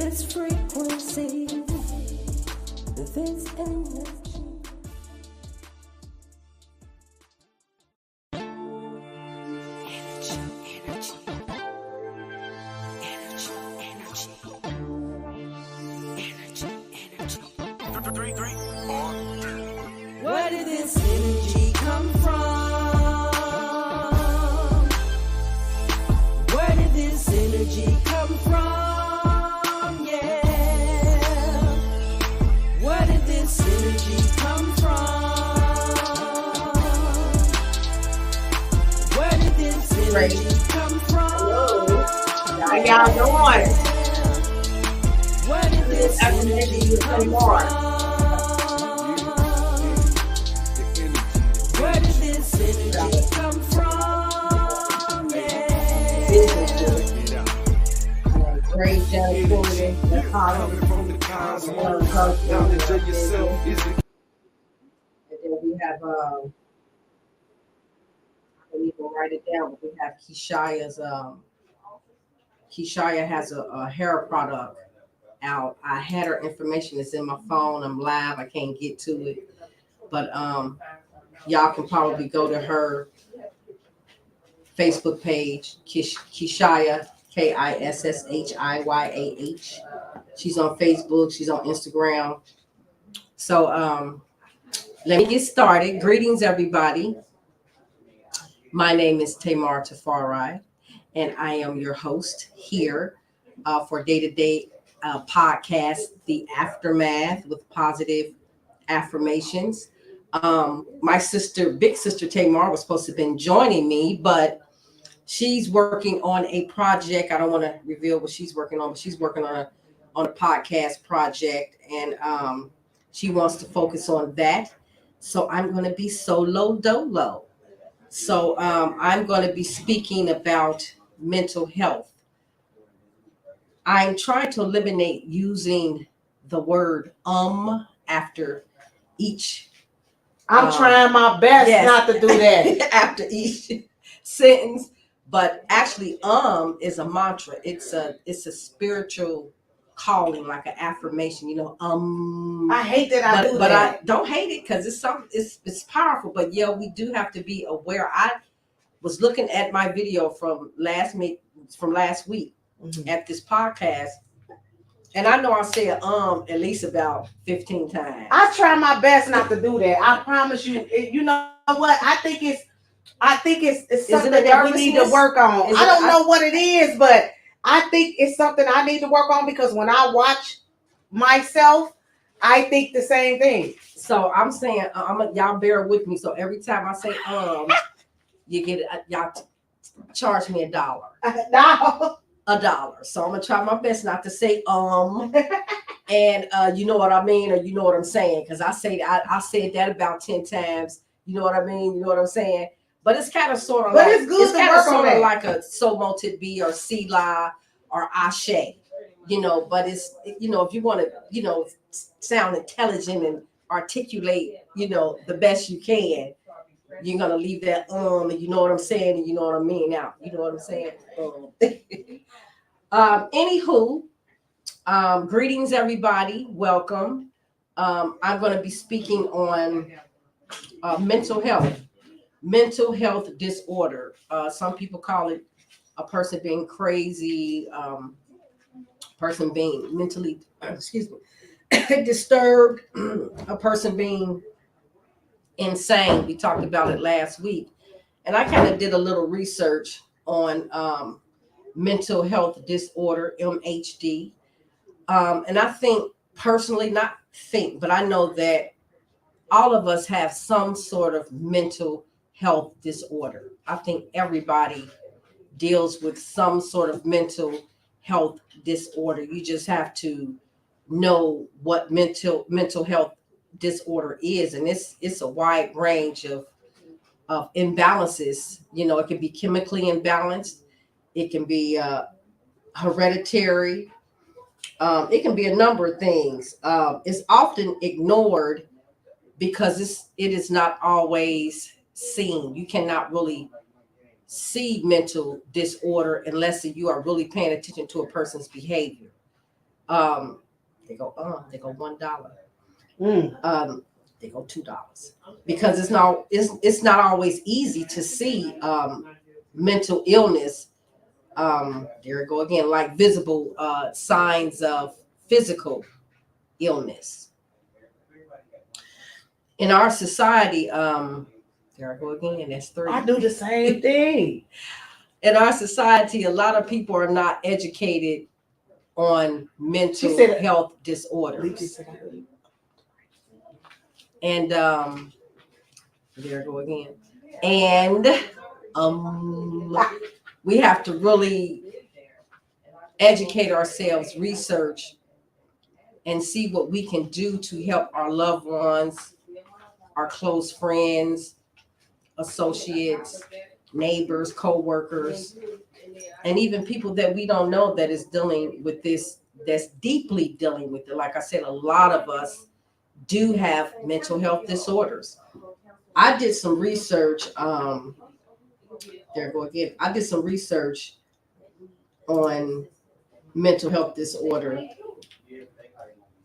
this frequency, this energy. Where did this energy come from? Where did this energy come from? Yeah. Where did this energy come from? Where did this energy come from? How y'all doing? Where did this energy come from? Where did this energy come from? Yeah. Great job, and then we have, I didn't even write it down, but we have Keishia has a hair product out. I had her information. It's in my phone. I'm live. I can't get to it. But y'all can probably go to her Facebook page, Keishia, KISSHIYAH. She's on Facebook. She's on Instagram. So let me get started. Greetings, everybody. My name is Tamar Tafari, and I am your host here for DA2DA podcast, The Aftermath with Positive Affirmations. My sister, big sister Tamar, was supposed to have been joining me, but she's working on a project. I don't want to reveal what she's working on, but she's working on a podcast project, and she wants to focus on that. So I'm going to be solo dolo. So I'm going to be speaking about mental health. I'm trying to eliminate using the word after each. I'm trying my best not to do that. After each sentence, but actually is a mantra. It's a spiritual calling, like an affirmation, I hate that I do that. But I don't hate it because it's powerful. But yeah, we do have to be aware. I was looking at my video from last week at this podcast, and I know I say at least about 15 times. I try my best not to do that. I promise you. You know what? I think it's something that we need to work on. I don't know what it is, but I think it's something I need to work on because when I watch myself, I think the same thing. So I'm saying, y'all bear with me. So every time I say you get y'all charge me $1. No. $1. So I'm gonna try my best not to say and you know what I mean, or you know what I'm saying, because I said that about 10 times. You know what I mean? You know what I'm saying? But it's kind of sort of but like it's good to work on that. Like a so moted be or Selah or Ashe, but it's if you want to sound intelligent and articulate the best you can, you're gonna leave that and you know what I'm saying and you know what I mean out. You know what I'm saying? Anywho, greetings everybody, welcome. I'm going to be speaking on mental health disorder. Some people call it a person being crazy, person being mentally disturbed, a person being insane. We talked about it last week, and I kind of did a little research on mental health disorder, MHD. And I think personally, but I know that all of us have some sort of mental health disorder. I think everybody deals with some sort of mental health disorder. You just have to know what mental health disorder is, and it's a wide range of imbalances. It can be chemically imbalanced, it can be hereditary, it can be a number of things. It's often ignored because it is not always seen. You cannot really see mental disorder unless you are really paying attention to a person's behavior. They go $1. Mm. They go $2 because it's not always easy to see mental illness. There we go again, like visible signs of physical illness in our society. There I go again. That's 3. I do the same thing. In our society, a lot of people are not educated on mental health disorders. And there I go again. And we have to really educate ourselves, research, and see what we can do to help our loved ones, our close friends, associates, neighbors, co-workers, and even people that we don't know that is dealing with this, that's deeply dealing with it. Like I said, a lot of us do have mental health disorders. I did some research. There I go again. I did some research on mental health disorder,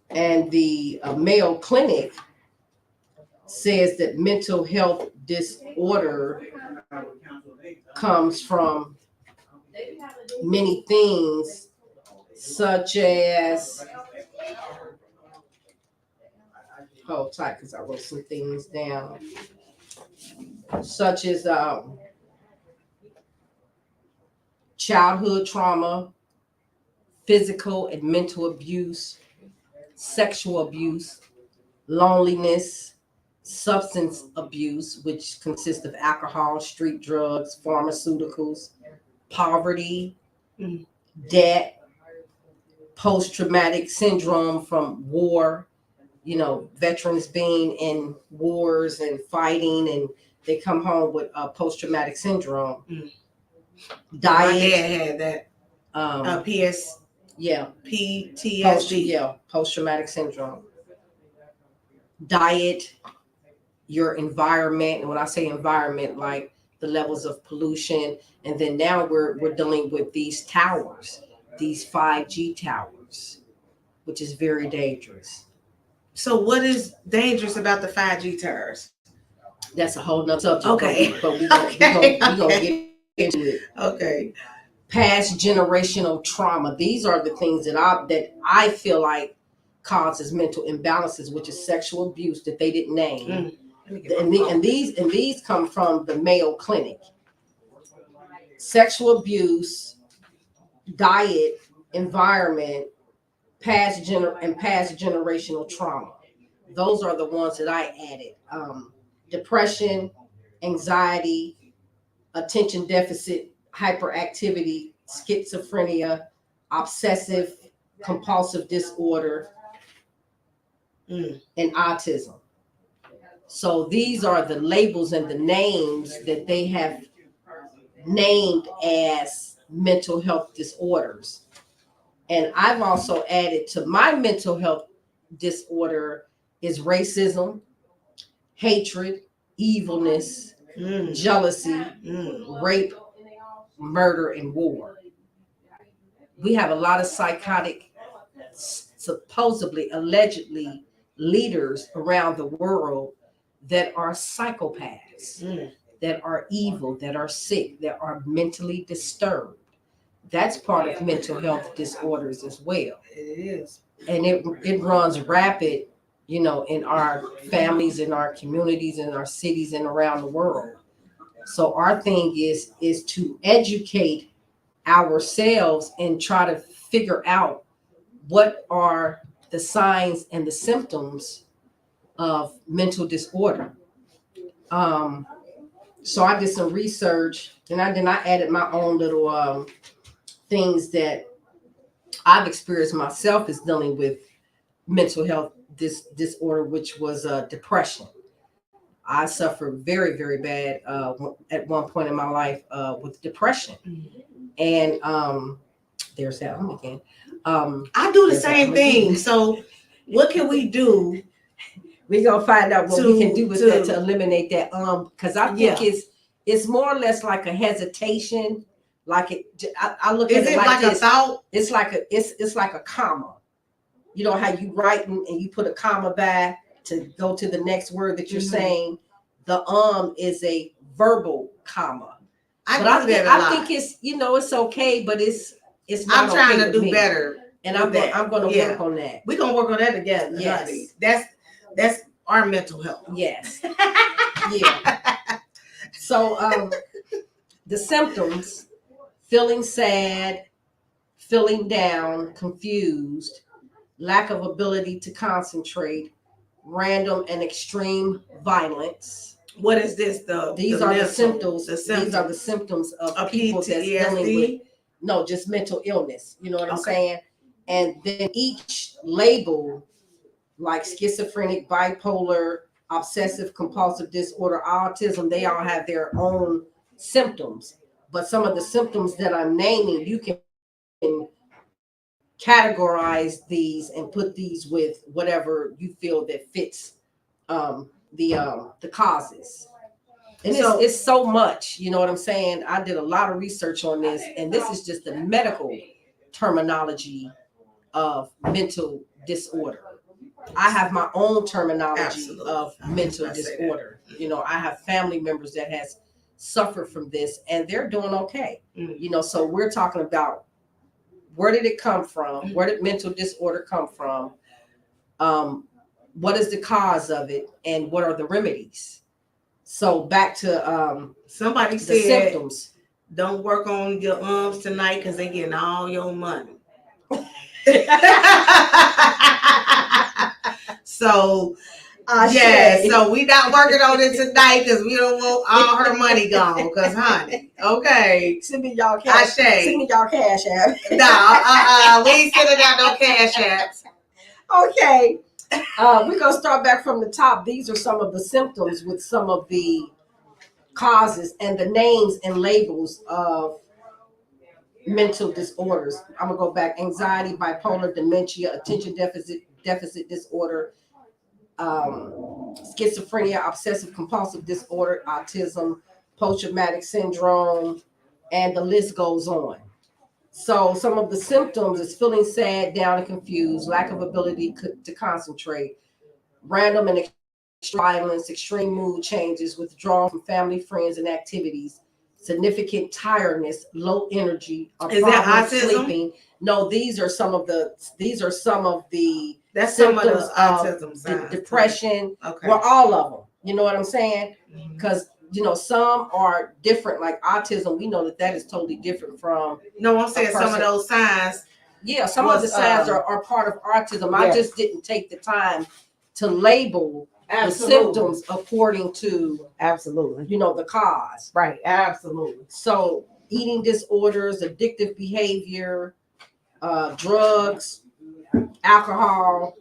and the Mayo Clinic says that mental health disorder comes from many things, such as, hold tight because I wrote some things down, such as childhood trauma, physical and mental abuse, sexual abuse, loneliness, substance abuse, which consists of alcohol, street drugs, pharmaceuticals, poverty, debt, post-traumatic syndrome from war, veterans being in wars and fighting, and they come home with post-traumatic syndrome. Diet. My dad had that. PTSD. Post-traumatic syndrome. Diet, your environment, and when I say environment, like the levels of pollution, and then now we're dealing with these towers, these 5G towers, which is very dangerous. So what is dangerous about the 5G towers? That's a whole nother subject. Okay. But we're gonna get into it. Okay. Past generational trauma. These are the things that I feel like causes mental imbalances, which is sexual abuse that they didn't name. And these come from the Mayo Clinic. Sexual abuse, diet, environment, past generational trauma. Those are the ones that I added. Depression, anxiety, attention deficit, hyperactivity, schizophrenia, obsessive compulsive disorder, and autism. So these are the labels and the names that they have named as mental health disorders. And I've also added to my mental health disorder is racism, hatred, evilness, jealousy, rape, murder, and war. We have a lot of psychotic, supposedly, allegedly, leaders around the world that are psychopaths, that are evil, that are sick, that are mentally disturbed. That's part of mental health disorders as well. It is. And it runs rapid, in our families, in our communities, in our cities, and around the world. So our thing is to educate ourselves and try to figure out what are the signs and the symptoms of mental disorder. So I did some research, and I added my own little things that I've experienced myself as dealing with mental health disorder, which was depression. I suffered very, very bad at one point in my life with depression. And there's that one again. I do the same thing. So what can we do? We're gonna find out what we can do with that to eliminate that. Because I think it's more or less like a hesitation. Like I look at it like this. A thought? It's like a comma. you know how you write and you put a comma back to go to the next word that you're saying. The is a verbal comma. I think it's, you know, it's okay, but it's not. I'm trying to do better, and I'm going to work on that. We're gonna work on that together. Yes, honey. That's our mental health. Yes. Yeah. So the symptoms: feeling sad, feeling down, confused, lack of ability to concentrate, random and extreme violence. What is this? These are the symptoms. These are the symptoms of people that's dealing with just mental illness. You know what I'm saying? And then each label, like schizophrenic, bipolar, obsessive compulsive disorder, autism, they all have their own symptoms. But some of the symptoms that I'm naming, you can categorize these and put these with whatever you feel that fits the causes. And it's so much, you know what I'm saying? I did a lot of research on this, and this is just the medical terminology of mental disorder. I have my own terminology of mental disorder. You know, I have family members that has suffered from this, and they're doing okay. You know, so we're talking about, where did it come from? Where did mental disorder come from? What is the cause of it? And what are the remedies? So back to somebody the said, symptoms. Don't work on your arms tonight because they're getting all your money. So so we not working on it tonight because we don't want all her money gone. Because honey, okay, send me y'all cash. Send me y'all cash app. No, we ain't sending out no cash apps. Okay, we're gonna start back from the top. These are some of the symptoms with some of the causes and the names and labels of mental disorders. I'm gonna go back: anxiety, bipolar, dementia, attention deficit disorder, schizophrenia, obsessive compulsive disorder, autism, post-traumatic syndrome, and the list goes on. So some of the symptoms is feeling sad, down, and confused, lack of ability to concentrate, random and extreme violence, extreme mood changes, withdrawal from family, friends, and activities, significant tiredness, low energy, or problem sleeping. No, these are some of the that's symptoms some of the autism of depression. Okay. Well, all of them. You know what I'm saying? Because you know, some are different. Like autism, we know that is totally different from. No, I'm saying some of those signs. Yeah, some of the signs are part of autism. Yes. I just didn't take the time to label the symptoms according to you know, the cause. Right, absolutely. So eating disorders, addictive behavior, drugs, alcohol.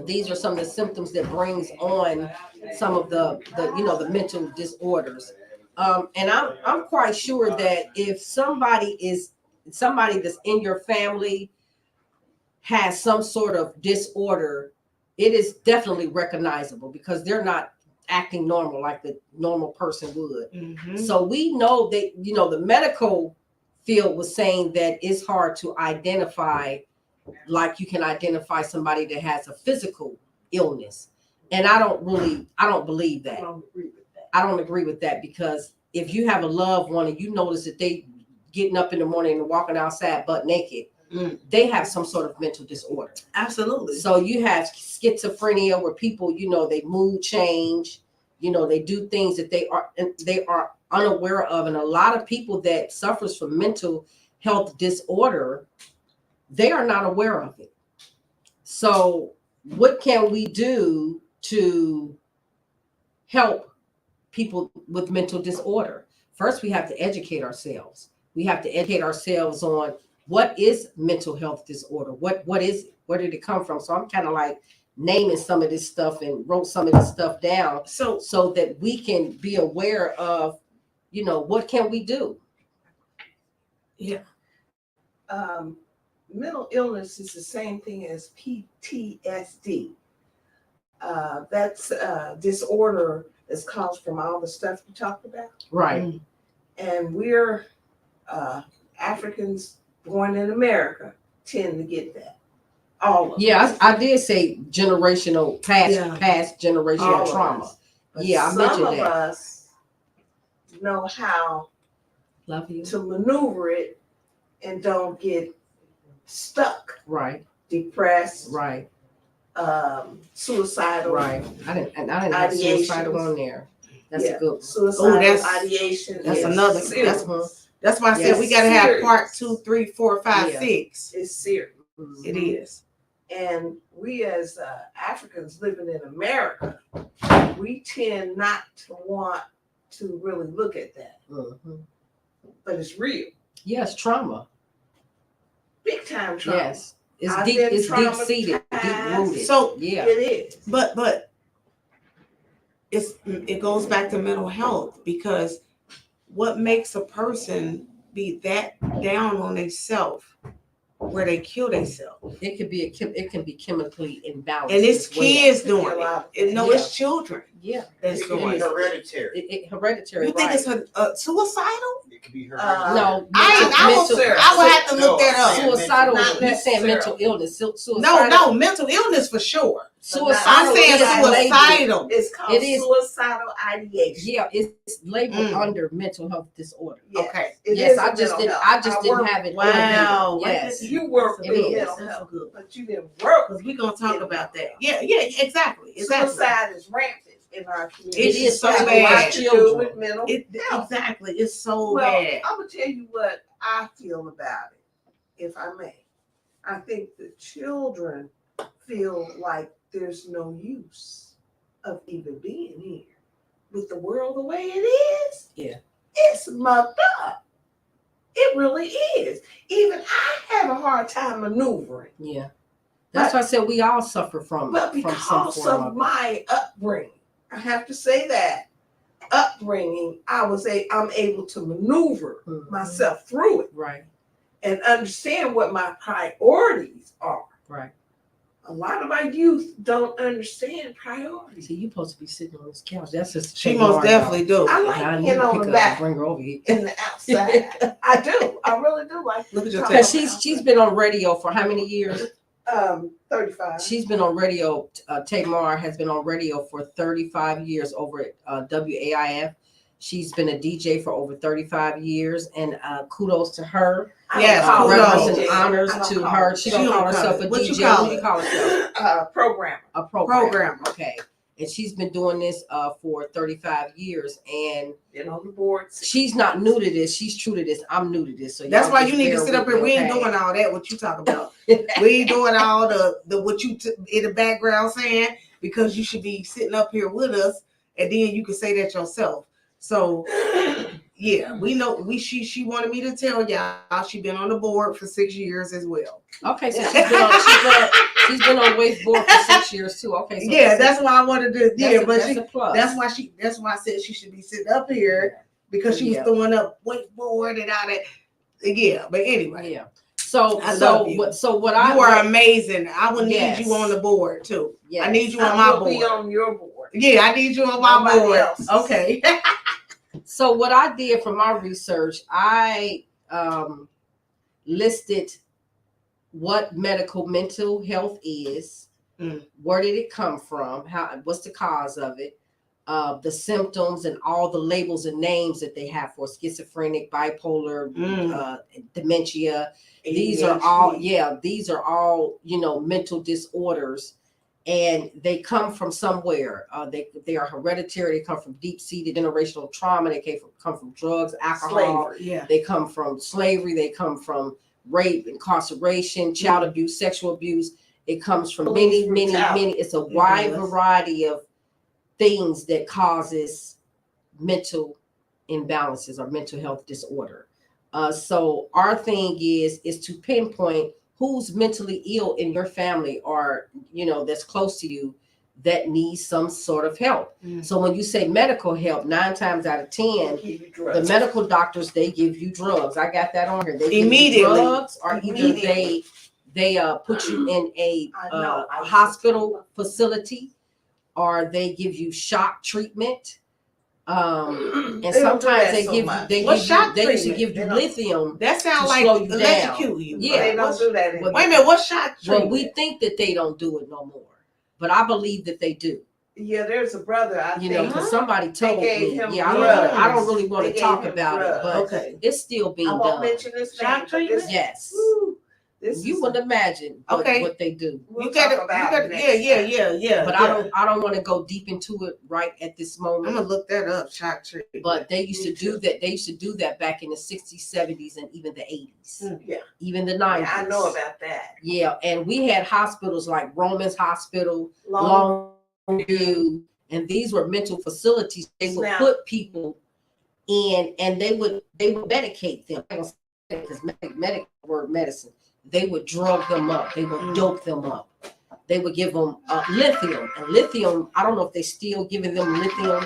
These are some of the symptoms that brings on some of the you know, the mental disorders. And I'm quite sure that if somebody that's in your family has some sort of disorder, it is definitely recognizable because they're not acting normal like the normal person would. So we know that, you know, the medical field was saying that it's hard to identify, like you can identify somebody that has a physical illness. And I don't believe that. I don't agree with that, because if you have a loved one and you notice that they getting up in the morning and walking outside butt naked, they have some sort of mental disorder. Absolutely. So you have schizophrenia, where people, you know, they mood change, you know, they do things that they are unaware of. And a lot of people that suffers from mental health disorder, they are not aware of it. So what can we do to help people with mental disorder? First, we have to educate ourselves. We have to educate ourselves on what is mental health disorder. What is it? Where did it come from? So I'm kind of like naming some of this stuff and wrote some of this stuff down so that we can be aware of, you know, what can we do? Yeah. Mental illness is the same thing as PTSD. That's disorder that's caused from all the stuff you talked about. Right. And we're Africans born in America tend to get that. All of Yeah, I did say generational, past Yeah. generational All of trauma. us. Yeah, I Some mentioned of that. us know how Love you. to maneuver it and don't get stuck, Right, depressed, right, suicidal. right. I didn't have suicidal on there. That's a good one. Suicidal that's- ideation. That's Yes. another. Serious. That's why I said we gotta have part 2, 3, 4, 5, Yeah. 6. It's serious. Mhm. It is. And we as Africans living in America, we tend not to want to really look at that. Mhm. But it's real. Yes, trauma. Big time trauma. Yes, it's I've deep. been It's deep seated, deep traumatized. rooted. So yeah, It is. but it goes back to mental health, because what makes a person be that down on themselves where they kill themselves? it could be it can be chemically imbalanced. And it's as well. kids doing it. No, Yeah. it's children Yeah, that's It could doing be it. hereditary. hereditary. You think right. it's suicidal? It could be hereditary. No, I would have to look that up. Suicidal. Not That's saying mental necessarily. illness. Suicidal. No, mental illness for sure. Suicidal. I'm saying is labeled- suicidal. It's called It is- suicidal ideation. Yeah, it's labeled Mm. under mental health disorder. Yes. Okay. It Yes, is I a just mental didn't. health. I just didn't work- have it. Wow. Yes. You work It with is. mental That's health, good. but you didn't work. Because we're gonna talk about that. Yeah, exactly. Suicide is rampant in our community. It is so has a bad. lot to do with mental health. Exactly. It's so Well, bad. I'm gonna tell you what I feel about it, if I may. I think the children feel like there's no use of even being here. With the world the way it is, Yeah. it's mucked up. It really is. Even I have a hard time maneuvering. Yeah. That's why I said we all suffer from But some because form of my upbringing, I have to say that upbringing, I'm able to maneuver Mhm. myself through it Right. and understand what my priorities are. Right. A lot of our youth don't understand priorities. See, you supposed to be sitting on this couch. That's just She most definitely do. I I like need being to on pick the her back and bring her over here. and the outside. I do. I really do like. Look at your Because text. she's been on radio for how many years? 35. She's been on radio. Tamar has been on radio for 35 years over at WAIF. She's been a DJ for over 35 years, and kudos to her. Yes, Reverence kudos. and honors to her. She don't call herself a What DJ. you call What do you call herself? Programmer. A programmer. Programmer. Okay. And she's been doing this for 35 years, and Been on the board. she's not new to this. She's true to this. I'm new to this. So That's y'all why just you need to bear sit up with here. me, We ain't okay? doing all that. What you talk about? We ain't doing all the what you in the background saying, because you should be sitting up here with us, and then you can say that yourself. So yeah, we know. She wanted me to tell y'all she been on the board for 6 years as well. Okay, so she's been on Waste board for 6 years too. Okay, so Yeah, that's why I wanted to. Yeah, but that's a plus. that's why I said she should be sitting up here, because she was throwing up wakeboard and all that. Yeah, but anyway. Yeah. So I love you. what You are amazing. I would need Yes. you on the board too. Yes. I need you on I my will board. be on your board. Yeah, I need you on my Nobody board. else's. Okay. So what I did for my research, I listed what mental health is, where did it come from, what's the cause of it, the symptoms and all the labels and names that they have for schizophrenic, bipolar, dementia. These are all mental disorders, and they come from somewhere. They are hereditary. They come from deep-seated generational trauma. They come from drugs, alcohol. Slavery. Yeah. They come from slavery. They come from rape, incarceration, child abuse, sexual abuse. It comes from many. It's a wide variety of things that causes mental imbalances or mental health disorder. So our thing is to pinpoint who's mentally ill in your family, or that's close to you, that needs some sort of help. So when you say medical help, 9 times out of 10, the medical doctors, they give you drugs. I got that on here. They give you drugs, or either they put you in a hospital facility, or they give you shock treatment. And They don't do sometimes that they so give much. you, What shock they used to treatment? give They you don't- lithium. That sounds To like slow you down. electrocute you. Yeah. They don't do that anymore. Wait a minute, what shock Well, treatment? we think that they don't do it no more, but I believe that they do. Yeah, there's a brother. I You think know, because somebody told gave me. him Yeah, drugs. I don't really want They to talk gave him about it, drugs. but Okay. it's still being I won't done. mention this Shock name, but treatment? Yes. woo, this You is wouldn't imagine Okay. what they do. we'll You gotta, talk about it next yeah. But I don't want to go deep into it right at this I'm moment. gonna look that up. Shock treatment. But they used Me to do too. that. They used to do that back in the 60s, 70s, and even the 80s, Yeah. even the 90s. Yeah, I know about that. Yeah, and we had hospitals like Romans Hospital, Long Longview, and these were mental facilities. They would Now- put people in, and they would medicate them. Because medic word medicine. They would drug them up. They would dope them up. They would give them lithium. And lithium, I don't know if they still giving them lithium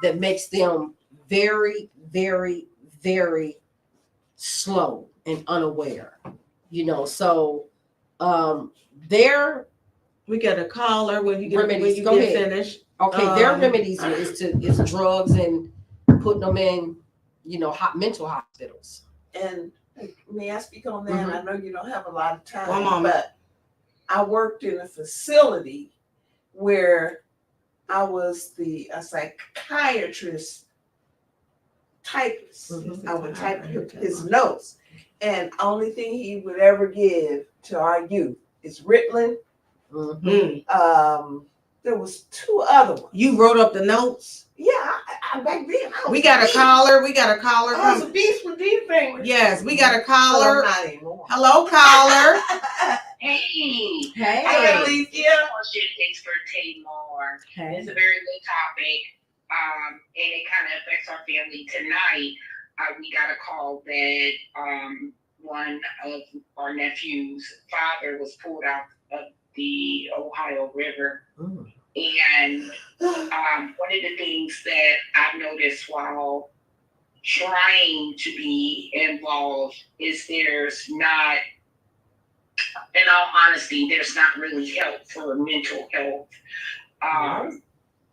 that makes them very, very, very slow and unaware. You know, so their we got a caller when you get, remedies. when you Go get ahead. finished. their remedies is drugs and putting them in, you know, mental hospitals. And may I speak on that? Mhm. I know you don't have a lot of time, One moment. but I worked in a facility where I was a psychiatrist typist. Mhm. I would type his notes, and only thing he would ever give to our youth is Ritalin. Mhm. There was two other ones. You wrote up the notes. Yeah, I back then. I was We got a beast. caller. We got a caller. I was a From, beast with these fingers. yes, we got a But I'm caller. not anymore. Hello, caller. Hey, Hey. Hi, Alicia. question expert Tamar. Hey. It's a very good topic, and it kind of affects our family. Tonight, we got a call that one of our nephew's father was pulled out of the Ohio River. Mm. And one of the things that I've noticed while trying to be involved is there's not, in all honesty, there's not really help for mental health.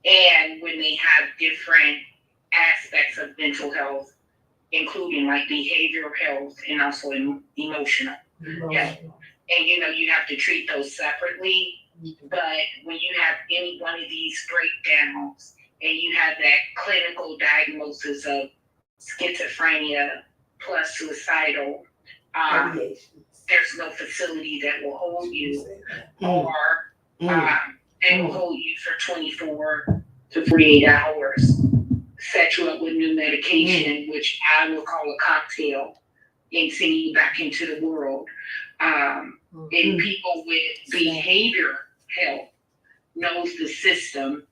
And when they have different aspects of mental health, including like behavioral health and also emotional health. And you have to treat those separately. But when you have any one of these breakdowns and you have that clinical diagnosis of schizophrenia plus suicidal, there's no facility that will hold you, or they will hold you for 24 to 48 hours, set you up with new medication, which I will call a cocktail, and send you back into the world. And people with behavior health knows the system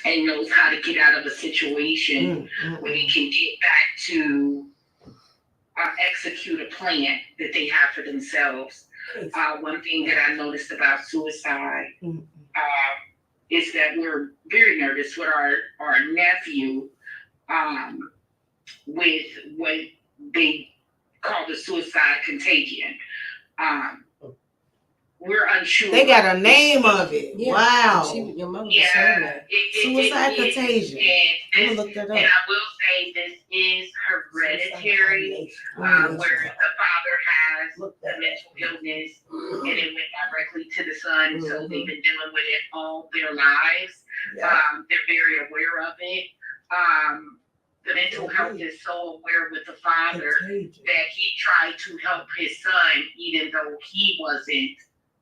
and knows how to get out of a situation where they can get back to execute a plan that they have for themselves. One thing that I noticed about suicide is that we're very nervous with our nephew with what they call the suicide contagion. We're unsure. They got a name of it. Yeah. Wow. Your mother was saying that. Suicide contagision. I'm gonna look that And up. I will say this is hereditary, where the father has the mental illness and it went directly to the son, so they've been dealing with it all their lives. They're very aware of it. The mental health is so aware with the father that he tried to help his son, even though he wasn't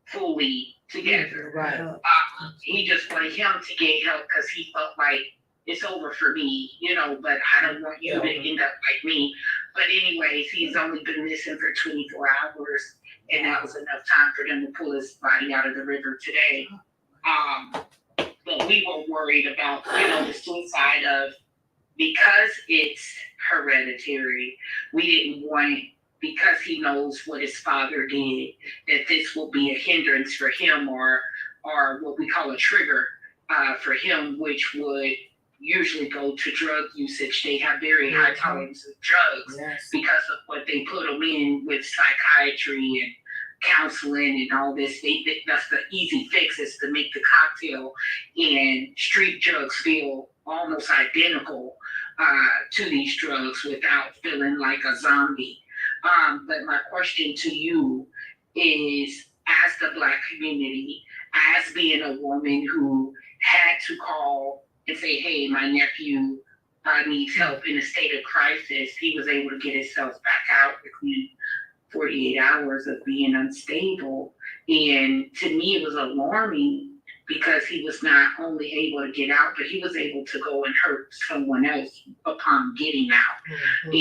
fully together. Right. He just wanted him to get help because he felt like it's over for me, but I don't want you to end up like me. But anyways, he's only been missing for 24 hours, and that was enough time for them to pull his body out of the river today. But we were worried about, the suicide of, because it's hereditary, we didn't want, because he knows what his father did, that this will be a hindrance for him or what we call a trigger for him, which would usually go to drug usage. They have very high tolerance of drugs because of what they put them in with psychiatry and counseling and all this. That's the easy fix, is to make the cocktail, and street drugs feel almost identical to these drugs without feeling like a zombie. But my question to you is, as the Black community, as being a woman who had to call and say, hey, my nephew needs help in a state of crisis, he was able to get himself back out within 48 hours of being unstable. And to me, it was alarming because he was not only able to get out, but he was able to go and hurt someone else upon getting out. And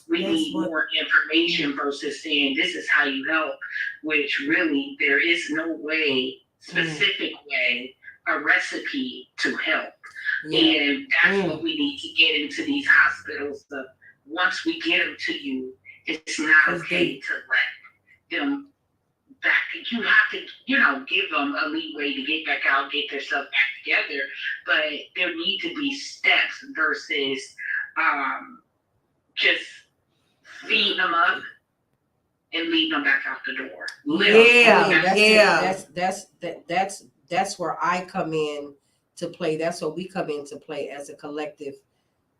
we need more information versus saying this is how you help, which really there is no way, specific way, a recipe to help. And that's what we need to get into these hospitals. Once we get them to you, it's not okay to let them back. You have to, give them a leeway to get back out, get themselves back together. But there need to be steps versus just feeding them up and leading them back out the door. That's where I come in to play. That's where we come in to play as a collective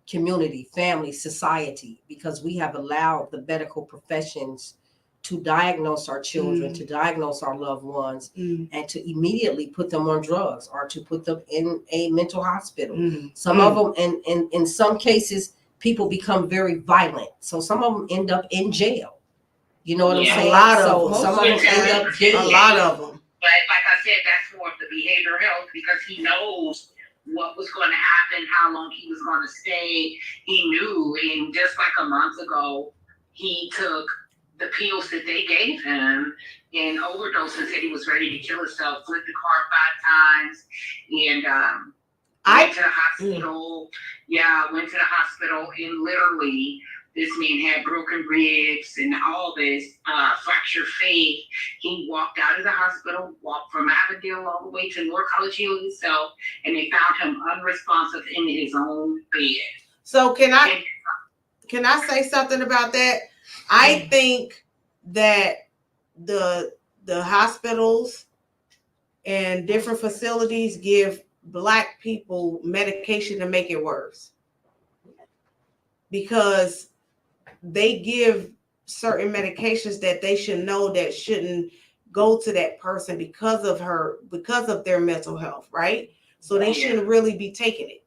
community, family, society, because we have allowed the medical professions to diagnose our children, to diagnose our loved ones, and to immediately put them on drugs or to put them in a mental hospital. Some of them, and in some cases, people become very violent. So some of them end up in jail. You know what I'm saying? A lot of them. Some of them end up dead. A lot of them. But like I said, that's more of the behavioral health because he knows what was going to happen, how long he was going to stay. He knew, and just like a month ago, he took the pills that they gave him and overdosed and said he was ready to kill himself, flipped the car 5 times, and went to the hospital. Went to the hospital, and literally this man had broken ribs and all this, fractured face. He walked out of the hospital, walked from Avondale all the way to North College Hill himself, and they found him unresponsive in his own bed. So can I say something about that? I think that the hospitals and different facilities give Black people medication to make it worse because they give certain medications that they should know that shouldn't go to that person because of their mental health, right? So they shouldn't really be taking it,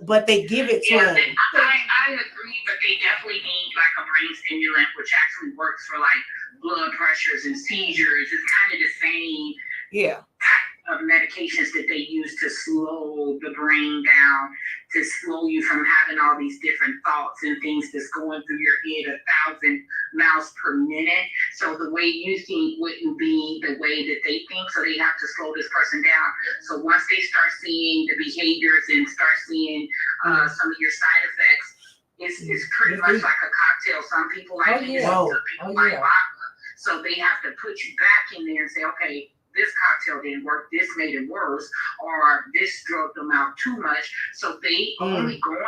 but they give it to them. I agree, but they definitely need like a brain stimulant, which actually works for like blood pressures and seizures. It's kind of the same type of medications that they use to slow the brain down, to slow you from having all these different thoughts and things that's going through your head 1,000 miles per minute. So the way you think wouldn't be the way that they think. So they have to slow this person down. So once they start seeing the behaviors and start seeing some of your side effects, it's pretty much like a cocktail. Some people like it, some people like vodka. So they have to put you back in there and say, okay, this cocktail didn't work, this made it worse, or this drugged them out too much. So they only going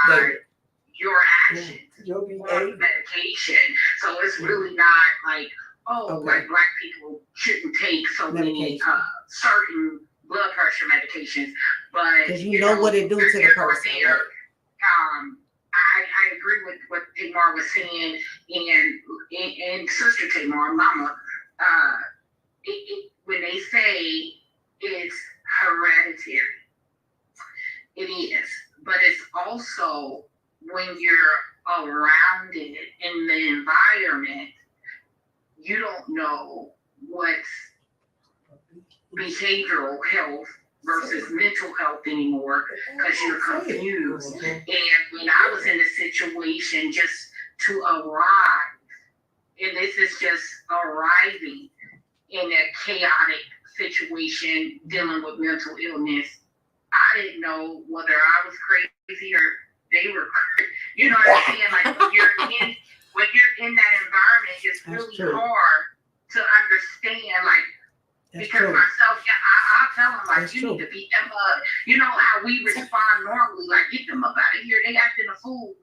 by your actions, your medication. So it's really not like, like Black people shouldn't take so many certain blood pressure medications. But because you know what it do to the person. I agree with what Tamar was saying, and Sister Tamar, Mama, when they say it's hereditary, it is, but it's also when you're around it in the environment, you don't know what's behavioral health versus mental health anymore because you're confused. And when I was in a situation just to arrive, and this is just arriving in a chaotic situation dealing with mental illness, I didn't know whether I was crazy or they were crazy. You know what I'm saying? Like when you're in that environment, it's really hard to understand, like, because myself, I'll tell them, like, you need to beat them up. You know how we respond normally, like, get them up out of here, they acting a fool.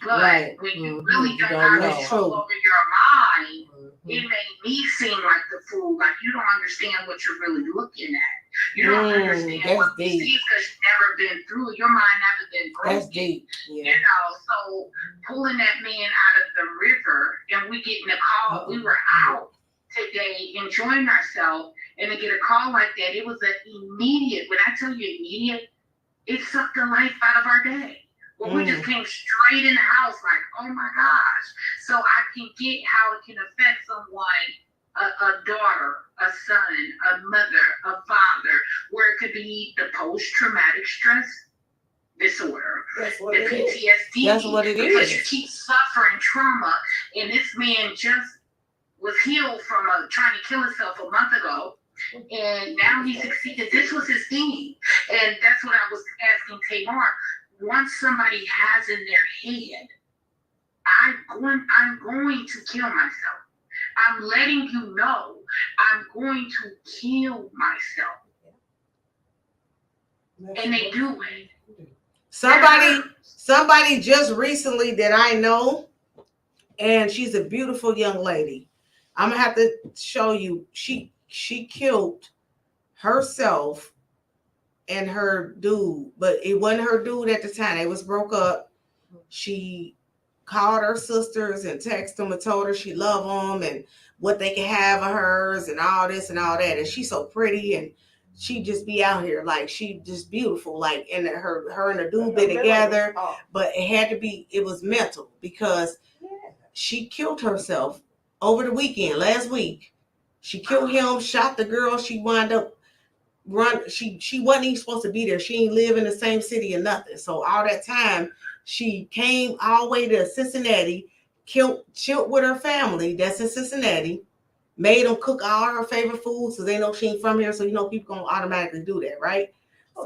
But when you really don't have control over your mind, it made me seem like the fool, like you don't understand what you're really looking at. You don't understand what we see because you've never been through it. Your mind never been broken. That's deep. Yeah. You know, so pulling that man out of the river and we getting a call, we were out today enjoying ourselves, and to get a call like that, it was an immediate, when I tell you immediate, it sucked the life out of our day. Well, we just came straight in the house like, oh my gosh. So I can get how it can affect someone, a daughter, a son, a mother, a father, where it could be the post-traumatic stress disorder, That's what the it is. PTSD. That's what it because is. you keep suffering trauma, and this man just was healed from trying to kill himself a month ago, and now he succeeded. This was his thing, and that's what I was asking Tamar. Once somebody has in their head, I'm going to kill myself. I'm letting you know I'm going to kill myself. And they do it. Somebody just recently that I know, and she's a beautiful young lady. I'm gonna have to show you. She killed herself and her dude, but it wasn't her dude at the time. They was broke up. She called her sisters and texted them and told her she loved them and what they can have of hers and all this and all that. And she's so pretty, and she just be out here like she just beautiful, like, and her and the dude been together, but it was mental because she killed herself over the weekend, last week. She killed him, shot the girl. She wound up she wasn't even supposed to be there. She ain't live in the same city or nothing. So all that time she came all the way to Cincinnati, chilled with her family that's in Cincinnati, made them cook all her favorite foods so they know she ain't from here. So people gonna automatically do that, right?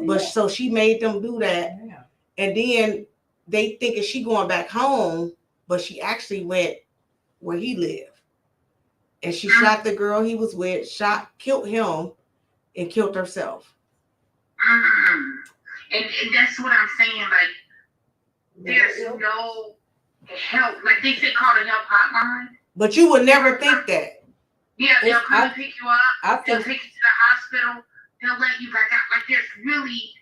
But so she made them do that, and then they thinking she going back home, but she actually went where he lived, and she shot the girl he was with, killed him, and killed herself. And that's what I'm saying. Like, there's no help. Like they say, call the help hotline. But you would never think that. Yeah, they'll come and pick you up. They'll take you to the hospital. They'll let you back out. Like there's really,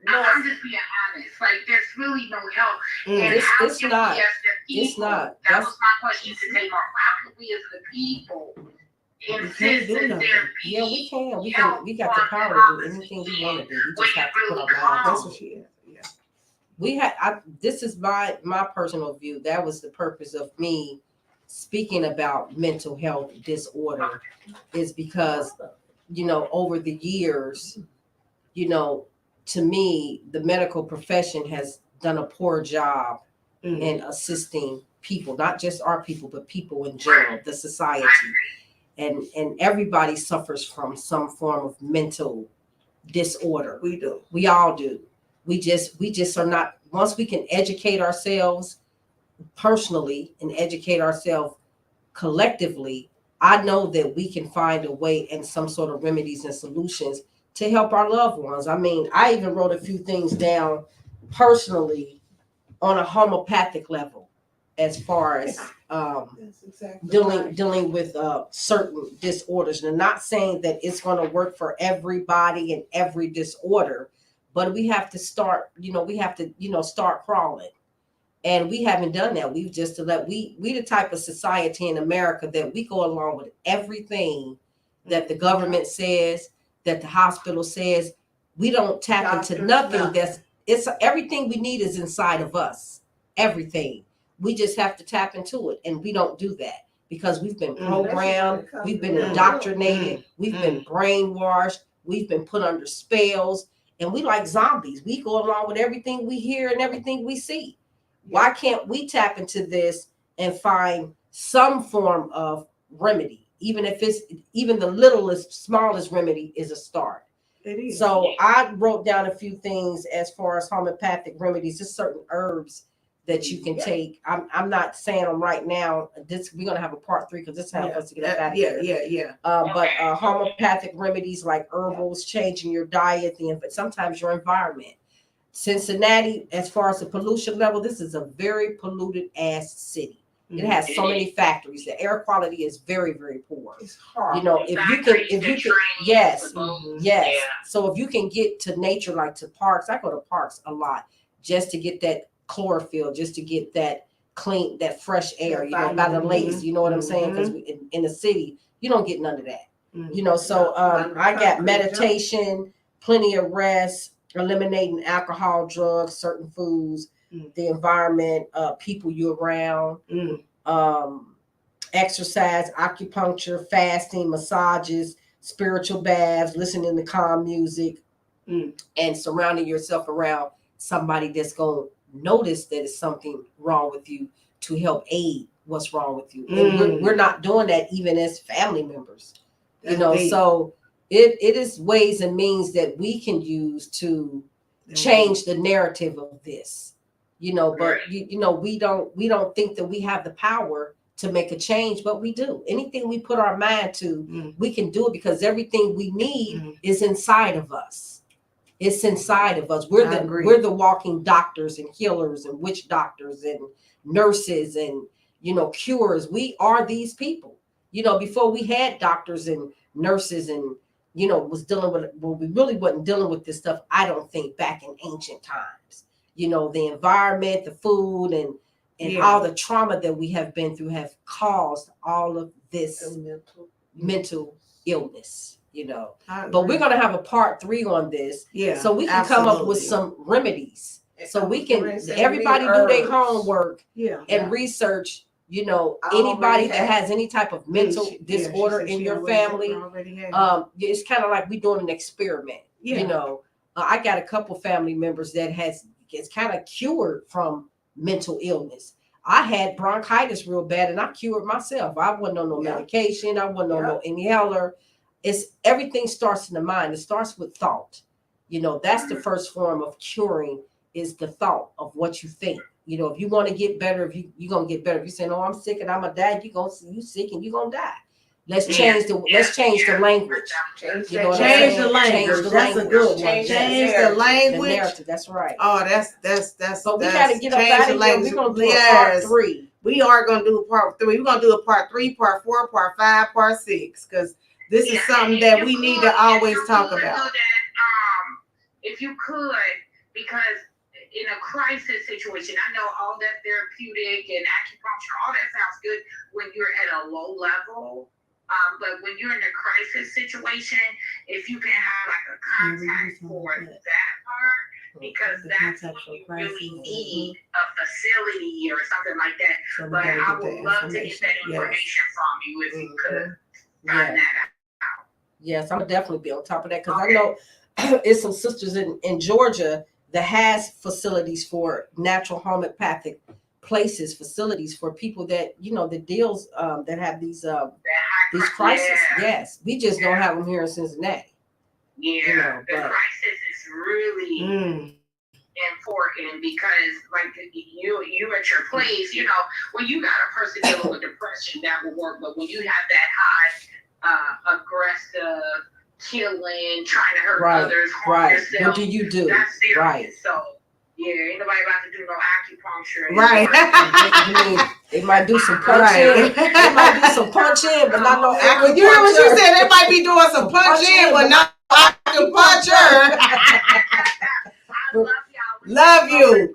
I'm just being honest. Like there's really no help. And how it's can not. we as the people? It's not. That was my question to Tamar. How can we as the people insist that there be Yeah, we can. We got the help power on to do anything we want to do. We when just have to it put really our minds. That's what she is. Yeah. This is my personal view. That was the purpose of me speaking about mental health disorder, is because over the years, to me, the medical profession has done a poor job in assisting people, not just our people, but people in general, the society. And everybody suffers from some form of mental disorder. We do. We all do. We just are not, once we can educate ourselves personally and educate ourselves collectively, I know that we can find a way and some sort of remedies and solutions to help our loved ones. I mean, I even wrote a few things down personally on a homeopathic level, as far as dealing with certain disorders. And I'm not saying that it's going to work for everybody and every disorder, but we have to start, start crawling. And we haven't done that. We've just we the type of society in America that we go along with everything that the government says, that the hospital says. We don't tap into nothing. It's everything we need is inside of us. Everything. We just have to tap into it, and we don't do that because we've been programmed, we've been indoctrinated, we've been brainwashed, we've been put under spells, and we like zombies. We go along with everything we hear and everything we see. Why can't we tap into this and find some form of remedy, even if it's even the littlest, smallest remedy is a start? It is. So I wrote down a few things as far as homeopathic remedies. Just certain herbs that you can take. I'm not saying them right now. We're gonna have a part 3 because this time for us to get us out of here. But homeopathic remedies like herbals, changing your diet, sometimes your environment. Cincinnati, as far as the pollution level, this is a very polluted ass city. It has so many factories. The air quality is very, very poor. It's hard. You know, if you can, yes. Yeah. So if you can get to nature, like to parks, I go to parks a lot just to get that chlorophyll, just to get that clean, that fresh air, you know, by the lakes, you know what I'm saying? Because in the city, you don't get none of that. You know, so I got meditation, plenty of rest, eliminating alcohol, drugs, certain foods, the environment, people you're around, exercise, acupuncture, fasting, massages, spiritual baths, listening to calm music, and surrounding yourself around somebody that's going to notice that it's something wrong with you to help aid what's wrong with you. And we're not doing that even as family members. You know, so it is ways and means that we can use to change the narrative of this, you know, but you know, we don't think that we have the power to make a change, but we do. Anything we put our mind to, we can do it, because everything we need is inside of us. It's inside of us. We're the walking doctors and healers and witch doctors and nurses and, you know, cures. We are these people. You know, before we had doctors and nurses and, you know, was dealing with, well, we really wasn't dealing with this stuff, I don't think, back in ancient times. You know, the environment, the food, and all the trauma that we have been through have caused all of this mental illness, you know. But we're going to have a part 3 on this. Yeah. So we can come up with some remedies. So we can, everybody do their homework and research. You know, anybody that has any type of mental disorder in your family, it's kind of like we're doing an experiment. You know, I got a couple family members that gets kind of cured from mental illness. I had bronchitis real bad, and I cured myself. I wasn't on no medication. I wasn't on no inhaler. It's everything starts in the mind. It starts with thought. You know, that's the first form of curing, is the thought of what you think. You know, if you want to get better, if you're going to get better. If you say, no, I'm sick and I'm a dad, you sick and you're going to die. Let's change the language. Change the language. That's a good one. Change the language. The narrative. That's right. Oh, that's. So we got to get up out of here. We're going to do a part 3. We are going to do a part 3. We're going to do a part 3, part 4, part 5, part 6, because this is something that we need to always talk about. If you could, because in a crisis situation, I know all that therapeutic and acupuncture, all that sounds good when you're at a low level. But when you're in a crisis situation, if you can have like a contact for that part, because that's when you really need a facility or something like that. But I would love to get that information from you if you could find that out. Yes, I'm definitely be on top of that, because I know it's some sisters in Georgia that has facilities for natural homeopathic facilities for people that, you know, that deals that have these crises. Yes, we just don't have them here in Cincinnati. Yeah, you know, the crisis is really important, because like you at your place, you know, when you got a person dealing with depression, that will work. But when you have that high aggressive, killing, trying to hurt others, harm yourself, what do you do? That's serious. Right. So ain't nobody about to do no acupuncture. Right. They might do some punching. They might do some punching, but not no acupuncture. You hear what you said? They might be doing some punching, but not acupuncture. I love y'all. Love you. For your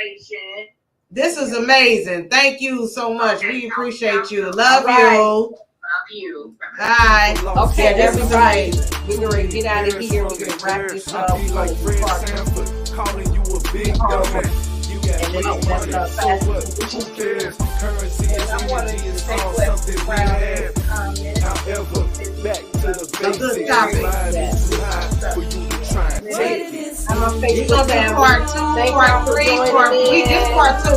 information. This is amazing. Thank you so much. We appreciate you. Love you. Love you. Bye. Okay, everybody. We're going to get out of here. We're going to wrap this up. We're going to do part 2. Calling you a big dog. You got who cares? Currency is energy is all something we have. However, back to the basics. Line is too high for you to try and take. We're going to do part 2, part 3, we did part 2,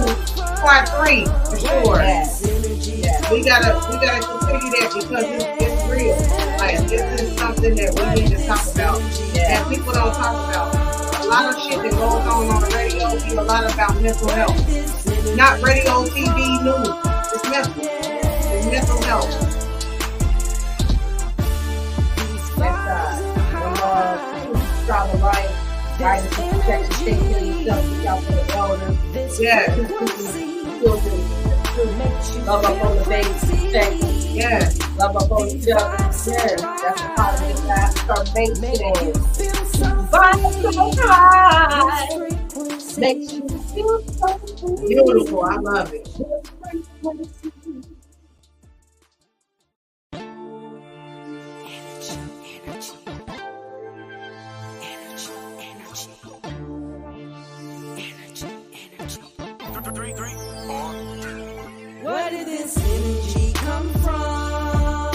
part 3 for sure. We gotta continue that, because it's real. Like, this is something that we need to talk about that people don't talk about. A lot of shit that goes on the radio is a lot about mental health. Not radio, TV, news. It's mental. It's mental health. Let's try the right, guidance and protection, take care of yourself, look out for the elders. Yeah. Children. Love up on the baby. Yeah. Love up on each other. Yeah. That's a positive affirmation. Vibe so high. Makes you feel so beautiful. I love it. Where did this energy come from?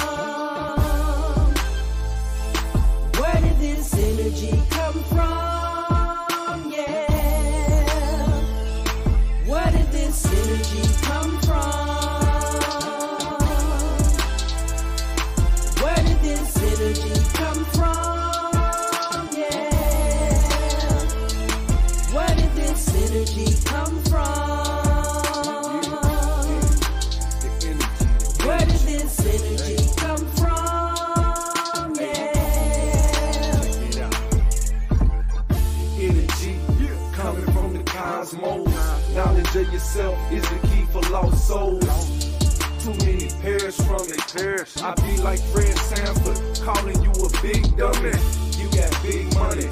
Where did this energy come from? Yeah. Where did this energy come from? Where did this energy come from? Yeah. Where did this energy come from? Where did this energy come from? Yeah. Energy coming from the cosmos. Knowledge of yourself is the key for lost souls. Too many perish from it. I be like Fred Sanford, calling you a big dummy. You got big money.